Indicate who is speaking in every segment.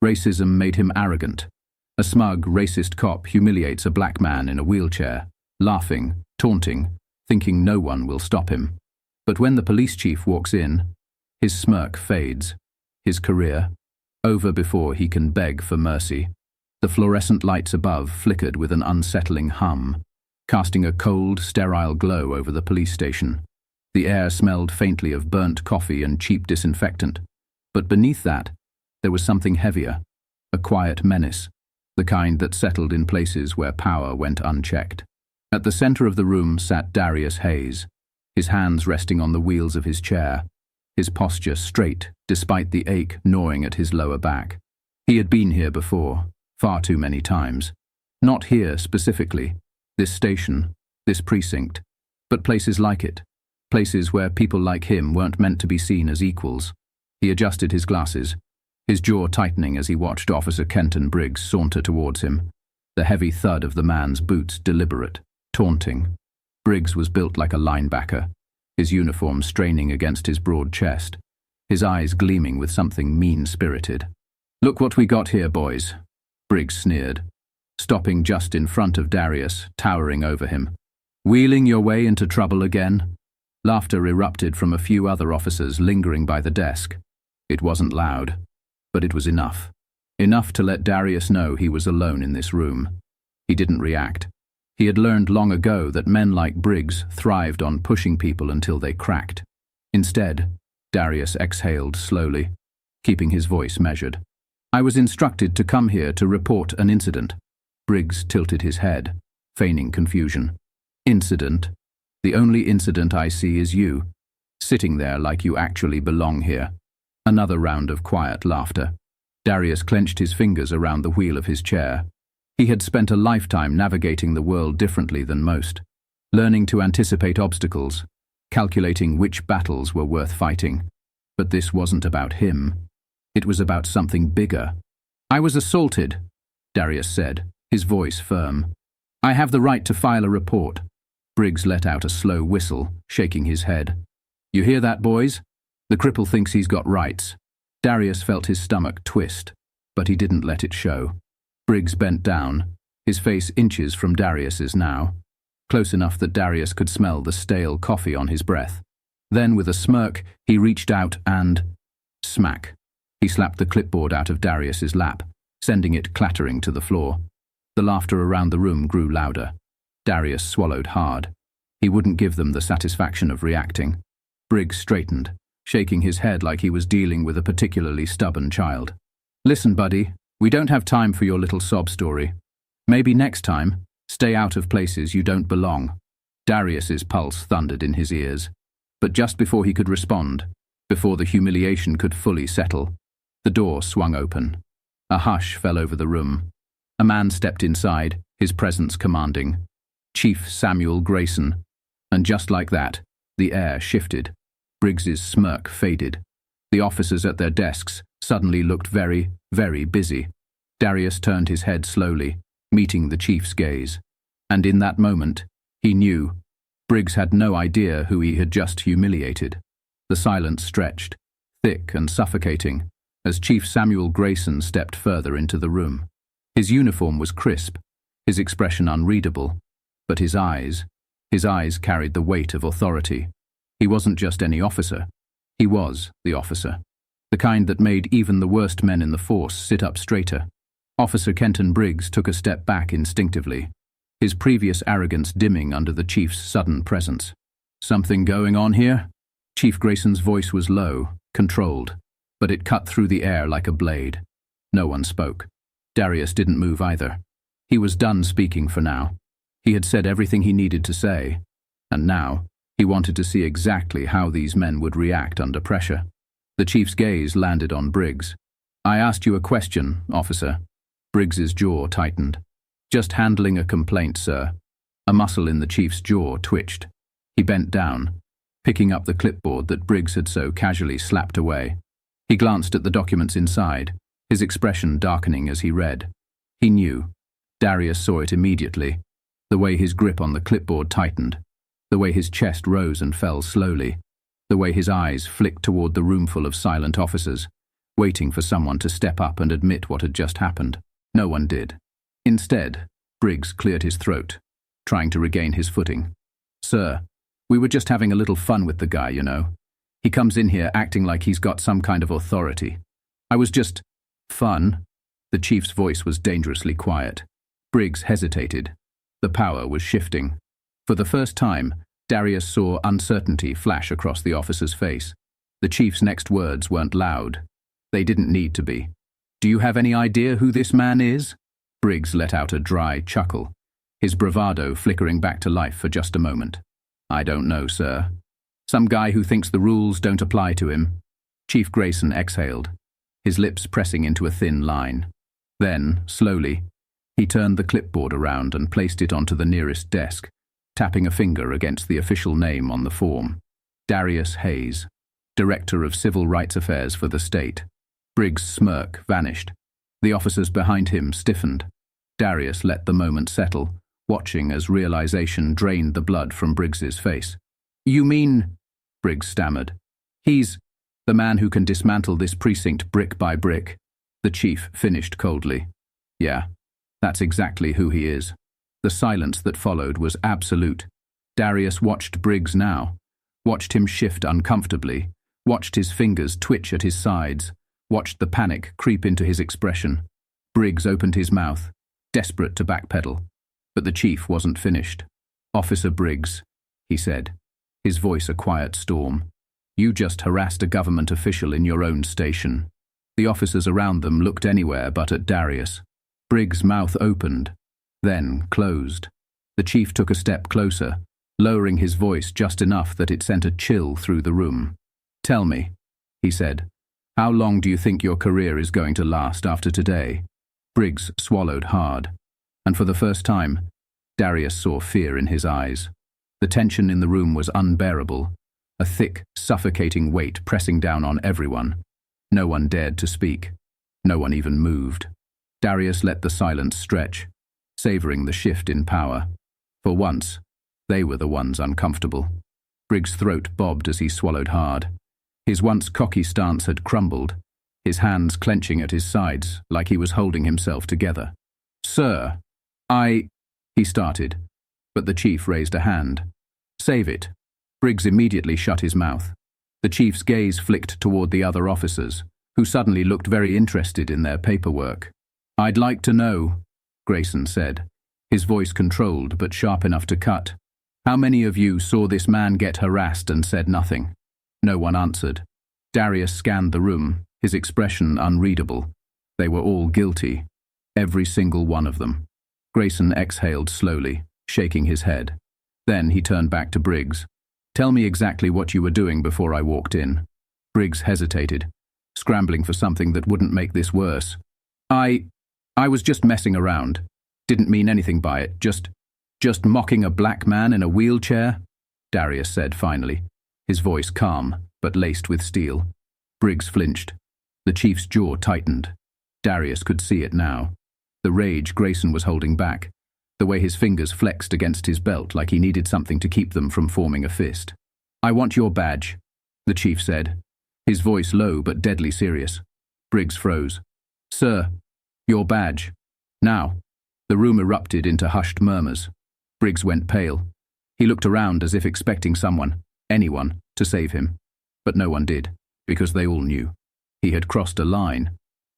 Speaker 1: Racism made him arrogant. A smug, racist cop humiliates a black man in a wheelchair, laughing, taunting, thinking no one will stop him. But when the police chief walks in, his smirk fades. His career, over before he can beg for mercy. The fluorescent lights above flickered with an unsettling hum, casting a cold, sterile glow over the police station. The air smelled faintly of burnt coffee and cheap disinfectant. But beneath that, there was something heavier, a quiet menace, the kind that settled in places where power went unchecked. At the center of the room sat Darius Hayes, his hands resting on the wheels of his chair, his posture straight despite the ache gnawing at his lower back. He had been here before, far too many times. Not here specifically, this station, this precinct, but places like it, places where people like him weren't meant to be seen as equals. He adjusted his glasses, his jaw tightening as he watched Officer Kenton Briggs saunter towards him, the heavy thud of the man's boots deliberate, taunting. Briggs was built like a linebacker, his uniform straining against his broad chest, his eyes gleaming with something mean-spirited. "Look what we got here, boys," Briggs sneered, stopping just in front of Darius, towering over him. "Wheeling your way into trouble again?" Laughter erupted from a few other officers lingering by the desk. It wasn't loud, but it was enough. Enough to let Darius know he was alone in this room. He didn't react. He had learned long ago that men like Briggs thrived on pushing people until they cracked. Instead, Darius exhaled slowly, keeping his voice measured. "I was instructed to come here to report an incident." Briggs tilted his head, feigning confusion. "Incident? The only incident I see is you, sitting there like you actually belong here." Another round of quiet laughter. Darius clenched his fingers around the wheel of his chair. He had spent a lifetime navigating the world differently than most, learning to anticipate obstacles, calculating which battles were worth fighting. But this wasn't about him. It was about something bigger. "I was assaulted," Darius said, his voice firm. "I have the right to file a report." Briggs let out a slow whistle, shaking his head. "You hear that, boys? The cripple thinks he's got rights." Darius felt his stomach twist, but he didn't let it show. Briggs bent down, his face inches from Darius's now, close enough that Darius could smell the stale coffee on his breath. Then, with a smirk, he reached out and... smack! He slapped the clipboard out of Darius's lap, sending it clattering to the floor. The laughter around the room grew louder. Darius swallowed hard. He wouldn't give them the satisfaction of reacting. Briggs straightened, shaking his head like he was dealing with a particularly stubborn child. "Listen, buddy, we don't have time for your little sob story. Maybe next time, stay out of places you don't belong." Darius's pulse thundered in his ears. But just before he could respond, before the humiliation could fully settle, the door swung open. A hush fell over the room. A man stepped inside, his presence commanding. Chief Samuel Grayson. And just like that, the air shifted. Briggs's smirk faded. The officers at their desks suddenly looked very, very busy. Darius turned his head slowly, meeting the chief's gaze. And in that moment, he knew. Briggs had no idea who he had just humiliated. The silence stretched, thick and suffocating, as Chief Samuel Grayson stepped further into the room. His uniform was crisp, his expression unreadable, but his eyes carried the weight of authority. He wasn't just any officer. He was the officer. The kind that made even the worst men in the force sit up straighter. Officer Kenton Briggs took a step back instinctively, his previous arrogance dimming under the chief's sudden presence. "Something going on here?" Chief Grayson's voice was low, controlled, but it cut through the air like a blade. No one spoke. Darius didn't move either. He was done speaking for now. He had said everything he needed to say, and now he wanted to see exactly how these men would react under pressure. The chief's gaze landed on Briggs. "I asked you a question, officer." Briggs's jaw tightened. "Just handling a complaint, sir." A muscle in the chief's jaw twitched. He bent down, picking up the clipboard that Briggs had so casually slapped away. He glanced at the documents inside, his expression darkening as he read. He knew. Darius saw it immediately. The way his grip on the clipboard tightened, the way his chest rose and fell slowly, the way his eyes flicked toward the roomful of silent officers, waiting for someone to step up and admit what had just happened. No one did. Instead, Briggs cleared his throat, trying to regain his footing. "Sir, we were just having a little fun with the guy, you know. He comes in here acting like he's got some kind of authority. I was just... fun." The chief's voice was dangerously quiet. Briggs hesitated. The power was shifting. For the first time, Darius saw uncertainty flash across the officer's face. The chief's next words weren't loud. They didn't need to be. "Do you have any idea who this man is?" Briggs let out a dry chuckle, his bravado flickering back to life for just a moment. "I don't know, sir. Some guy who thinks the rules don't apply to him." Chief Grayson exhaled, his lips pressing into a thin line. Then, slowly, he turned the clipboard around and placed it onto the nearest desk, tapping a finger against the official name on the form. Darius Hayes, Director of Civil Rights Affairs for the state. Briggs' smirk vanished. The officers behind him stiffened. Darius let the moment settle, watching as realization drained the blood from Briggs's face. "You mean," Briggs stammered, "he's the man who can dismantle this precinct brick by brick?" The chief finished coldly. "Yeah, that's exactly who he is." The silence that followed was absolute. Darius watched Briggs now, watched him shift uncomfortably, watched his fingers twitch at his sides, watched the panic creep into his expression. Briggs opened his mouth, desperate to backpedal. But the chief wasn't finished. "Officer Briggs," he said, his voice a quiet storm, "you just harassed a government official in your own station." The officers around them looked anywhere but at Darius. Briggs' mouth opened, then closed. The chief took a step closer, lowering his voice just enough that it sent a chill through the room. "Tell me," he said, "how long do you think your career is going to last after today?" Briggs swallowed hard, and for the first time, Darius saw fear in his eyes. The tension in the room was unbearable, a thick, suffocating weight pressing down on everyone. No one dared to speak. No one even moved. Darius let the silence stretch, savoring the shift in power. For once, they were the ones uncomfortable. Briggs' throat bobbed as he swallowed hard. His once cocky stance had crumbled, his hands clenching at his sides like he was holding himself together. "Sir, he started, but the chief raised a hand. "Save it." Briggs immediately shut his mouth. The chief's gaze flicked toward the other officers, who suddenly looked very interested in their paperwork. "I'd like to know," Grayson said, his voice controlled but sharp enough to cut. "How many of you saw this man get harassed and said nothing?" No one answered. Darius scanned the room, his expression unreadable. They were all guilty. Every single one of them. Grayson exhaled slowly, shaking his head. Then he turned back to Briggs. "Tell me exactly what you were doing before I walked in." Briggs hesitated, scrambling for something that wouldn't make this worse. I was just messing around. Didn't mean anything by it, just mocking a black man in a wheelchair," Darius said finally, his voice calm, but laced with steel. Briggs flinched. The chief's jaw tightened. Darius could see it now. The rage Grayson was holding back, the way his fingers flexed against his belt like he needed something to keep them from forming a fist. "I want your badge," the chief said, his voice low but deadly serious. Briggs froze. "Sir, your badge. Now." The room erupted into hushed murmurs. Briggs went pale. He looked around as if expecting someone, anyone, to save him. But no one did, because they all knew. He had crossed a line.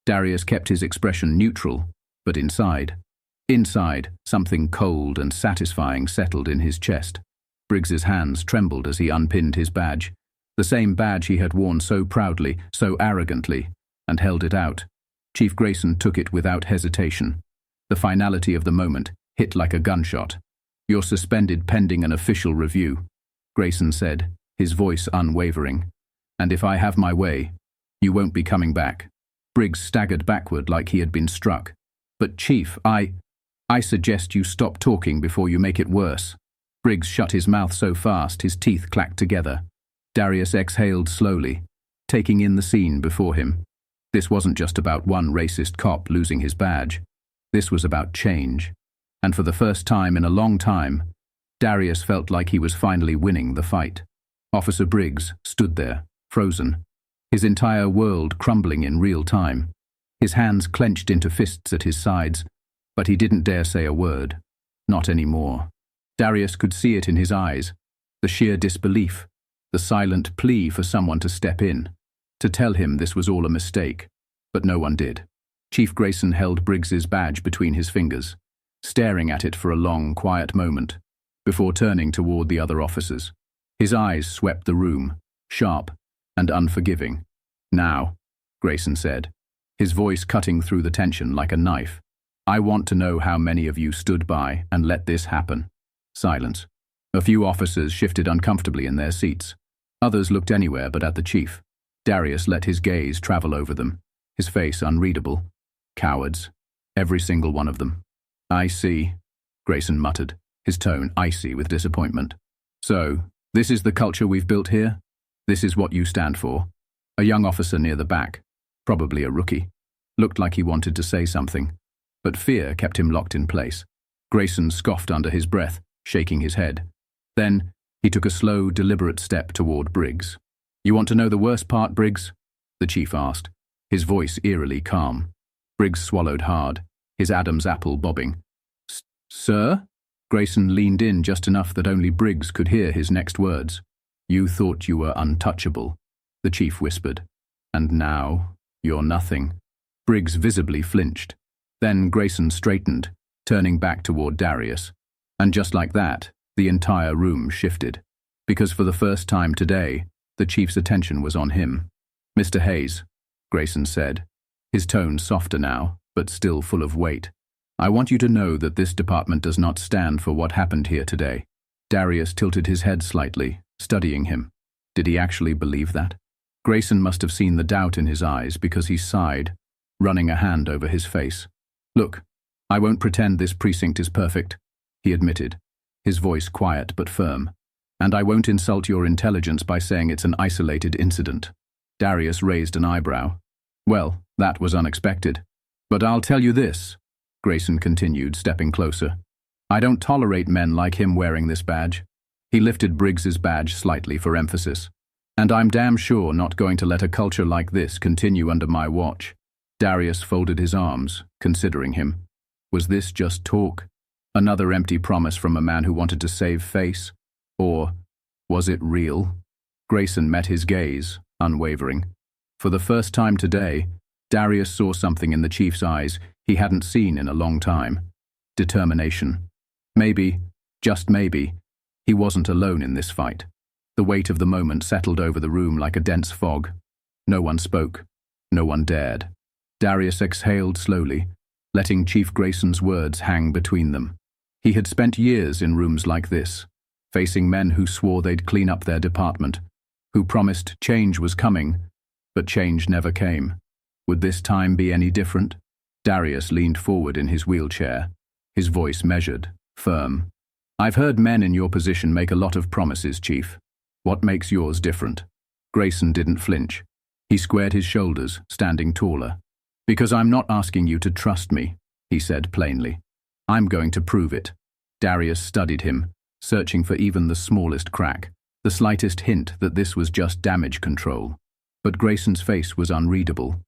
Speaker 1: Darius kept his expression neutral, but inside, something cold and satisfying settled in his chest. Briggs's hands trembled as he unpinned his badge, the same badge he had worn so proudly, so arrogantly, and held it out. Chief Grayson took it without hesitation. The finality of the moment hit like a gunshot. "You're suspended pending an official review," Grayson said, his voice unwavering. "And if I have my way, you won't be coming back." Briggs staggered backward like he had been struck. "But Chief, I suggest you stop talking before you make it worse." Briggs shut his mouth so fast his teeth clacked together. Darius exhaled slowly, taking in the scene before him. This wasn't just about one racist cop losing his badge. This was about change. And for the first time in a long time, Darius felt like he was finally winning the fight. Officer Briggs stood there, frozen. his entire world crumbling in real time. His hands clenched into fists at his sides, but he didn't dare say a word. Not anymore. Darius could see it in his eyes, the sheer disbelief, the silent plea for someone to step in, to tell him this was all a mistake. But no one did. Chief Grayson held Briggs's badge between his fingers, staring at it for a long, quiet moment, before turning toward the other officers. His eyes swept the room, sharp and unforgiving. "Now," Grayson said, his voice cutting through the tension like a knife, "I want to know how many of you stood by and let this happen." Silence. A few officers shifted uncomfortably in their seats. Others looked anywhere but at the chief. Darius let his gaze travel over them, his face unreadable. Cowards. Every single one of them. "I see," Grayson muttered, his tone icy with disappointment. "So, this is the culture we've built here? This is what you stand for?" A young officer near the back, probably a rookie, looked like he wanted to say something, but fear kept him locked in place. Grayson scoffed under his breath, shaking his head. Then, he took a slow, deliberate step toward Briggs. "You want to know the worst part, Briggs?" the chief asked, his voice eerily calm. Briggs swallowed hard, his Adam's apple bobbing. "Sir?" Grayson leaned in just enough that only Briggs could hear his next words. "You thought you were untouchable," the chief whispered. "And now, you're nothing." Briggs visibly flinched. Then Grayson straightened, turning back toward Darius. And just like that, the entire room shifted. Because for the first time today, the chief's attention was on him. "Mr. Hayes," Grayson said, his tone softer now, but still full of weight. "I want you to know that this department does not stand for what happened here today." Darius tilted his head slightly, studying him. Did he actually believe that? Grayson must have seen the doubt in his eyes because he sighed, running a hand over his face. "Look, I won't pretend this precinct is perfect," he admitted, his voice quiet but firm. "And I won't insult your intelligence by saying it's an isolated incident." Darius raised an eyebrow. "Well, that was unexpected. But I'll tell you this," Grayson continued, stepping closer. "I don't tolerate men like him wearing this badge." He lifted Briggs's badge slightly for emphasis. "And I'm damn sure not going to let a culture like this continue under my watch." Darius folded his arms, considering him. Was this just talk? Another empty promise from a man who wanted to save face? Or was it real? Grayson met his gaze, unwavering. For the first time today, Darius saw something in the chief's eyes he hadn't seen in a long time. Determination. Maybe, just maybe, he wasn't alone in this fight. The weight of the moment settled over the room like a dense fog. No one spoke. No one dared. Darius exhaled slowly, letting Chief Grayson's words hang between them. He had spent years in rooms like this, facing men who swore they'd clean up their department, who promised change was coming, but change never came. Would this time be any different? Darius leaned forward in his wheelchair, his voice measured, firm. "I've heard men in your position make a lot of promises, Chief. What makes yours different?" Grayson didn't flinch. He squared his shoulders, standing taller. "Because I'm not asking you to trust me," he said plainly. "I'm going to prove it." Darius studied him, searching for even the smallest crack, the slightest hint that this was just damage control. But Grayson's face was unreadable,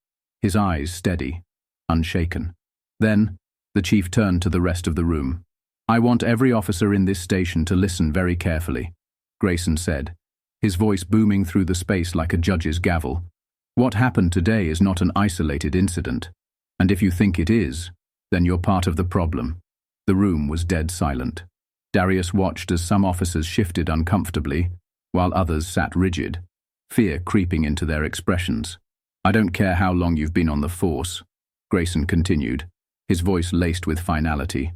Speaker 1: his eyes steady, unshaken. Then, the chief turned to the rest of the room. "I want every officer in this station to listen very carefully," Grayson said, his voice booming through the space like a judge's gavel. "What happened today is not an isolated incident, and if you think it is, then you're part of the problem." The room was dead silent. Darius watched as some officers shifted uncomfortably, while others sat rigid, fear creeping into their expressions. "I don't care how long you've been on the force," Grayson continued, his voice laced with finality.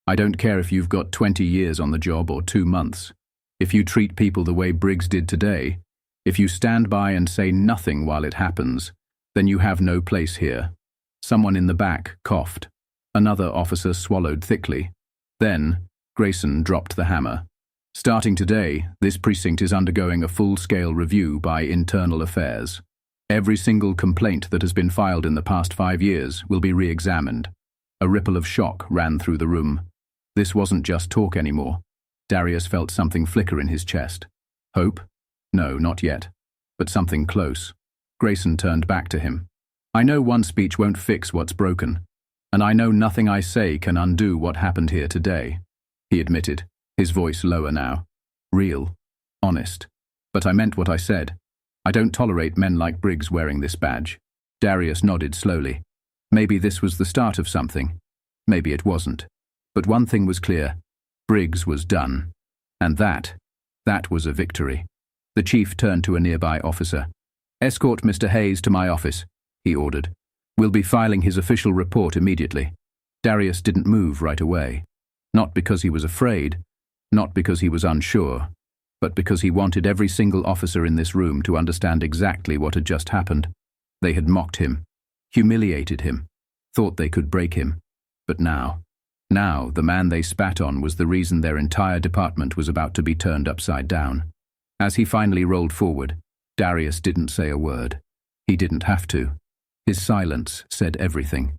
Speaker 1: "I don't care if you've got 20 years on the job or 2 months. If you treat people the way Briggs did today, if you stand by and say nothing while it happens, then you have no place here." Someone in the back coughed. Another officer swallowed thickly. Then, Grayson dropped the hammer. "Starting today, this precinct is undergoing a full-scale review by Internal Affairs. Every single complaint that has been filed in the past 5 years will be re-examined." A ripple of shock ran through the room. This wasn't just talk anymore. Darius felt something flicker in his chest. Hope? No, not yet. But something close. Grayson turned back to him. I know one speech won't fix what's broken, and I know nothing I say can undo what happened here today, he admitted, his voice lower now. Real. Honest. But I meant what I said. I don't tolerate men like Briggs wearing this badge. Darius nodded slowly. Maybe this was the start of something. Maybe it wasn't. But one thing was clear. Briggs was done. And that was a victory. The chief turned to a nearby officer. Escort Mr. Hayes to my office, he ordered. We'll be filing his official report immediately. Darius didn't move right away. Not because he was afraid, not because he was unsure, but because he wanted every single officer in this room to understand exactly what had just happened. They had mocked him, humiliated him, thought they could break him. But now, the man they spat on was the reason their entire department was about to be turned upside down. As he finally rolled forward, Darius didn't say a word. He didn't have to. His silence said everything.